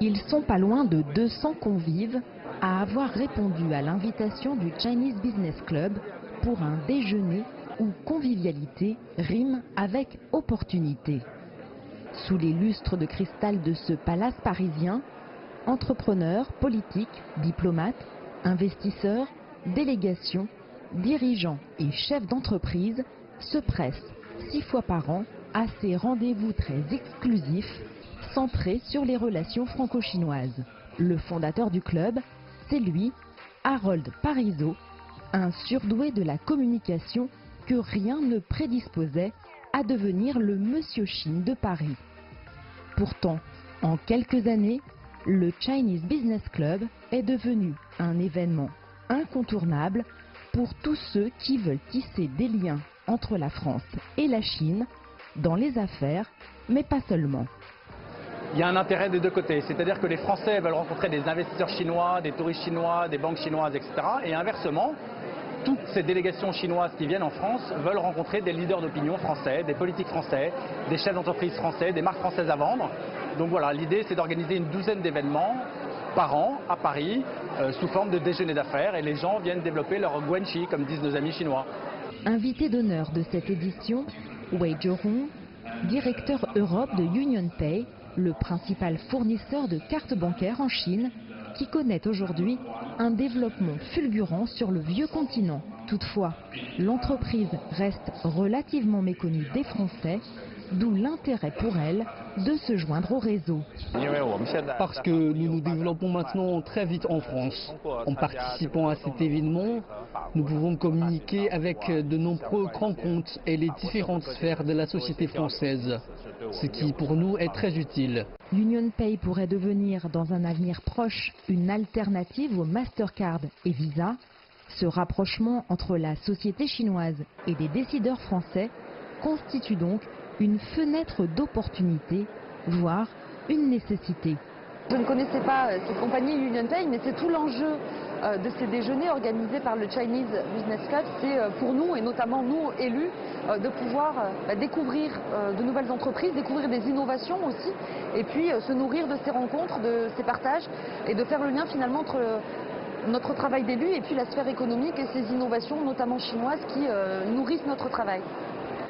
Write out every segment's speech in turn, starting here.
Ils sont pas loin de 200 convives à avoir répondu à l'invitation du Chinese Business Club pour un déjeuner où convivialité rime avec opportunité. Sous les lustres de cristal de ce palace parisien, entrepreneurs, politiques, diplomates, investisseurs, délégations, dirigeants et chefs d'entreprise se pressent 6 fois par an à ces rendez-vous très exclusifs centrés sur les relations franco-chinoises. Le fondateur du club, c'est lui, Harold Parizeau, un surdoué de la communication que rien ne prédisposait à devenir le Monsieur Chine de Paris. Pourtant, en quelques années, le Chinese Business Club est devenu un événement incontournable pour tous ceux qui veulent tisser des liens entre la France et la Chine, dans les affaires, mais pas seulement. Il y a un intérêt des deux côtés, c'est-à-dire que les Français veulent rencontrer des investisseurs chinois, des touristes chinois, des banques chinoises, etc. Et inversement, toutes ces délégations chinoises qui viennent en France veulent rencontrer des leaders d'opinion français, des politiques français, des chefs d'entreprise français, des marques françaises à vendre. Donc voilà, l'idée c'est d'organiser une douzaine d'événements par an à Paris sous forme de déjeuner d'affaires et les gens viennent développer leur guanxi, comme disent nos amis chinois. Invité d'honneur de cette édition, Wei Zhihong, directeur Europe de UnionPay, le principal fournisseur de cartes bancaires en Chine, qui connaît aujourd'hui un développement fulgurant sur le vieux continent. Toutefois, l'entreprise reste relativement méconnue des Français, d'où l'intérêt pour elle de se joindre au réseau. Parce que nous nous développons maintenant très vite en France. En participant à cet événement, nous pouvons communiquer avec de nombreux grands comptes et les différentes sphères de la société française, ce qui pour nous est très utile. UnionPay pourrait devenir dans un avenir proche une alternative aux Mastercard et Visa. Ce rapprochement entre la société chinoise et les décideurs français constitue donc une fenêtre d'opportunité, voire une nécessité. Je ne connaissais pas cette compagnie UnionPay, mais c'est tout l'enjeu de ces déjeuners organisés par le Chinese Business Club. C'est pour nous, et notamment nous élus, de pouvoir découvrir de nouvelles entreprises, découvrir des innovations aussi, et puis se nourrir de ces rencontres, de ces partages, et de faire le lien finalement entre notre travail d'élu et puis la sphère économique et ces innovations, notamment chinoises, qui nourrissent notre travail.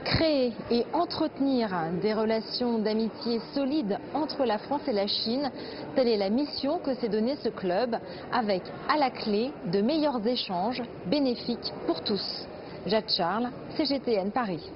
Créer et entretenir des relations d'amitié solides entre la France et la Chine, telle est la mission que s'est donnée ce club, avec à la clé de meilleurs échanges bénéfiques pour tous. Jade Charles, CGTN Paris.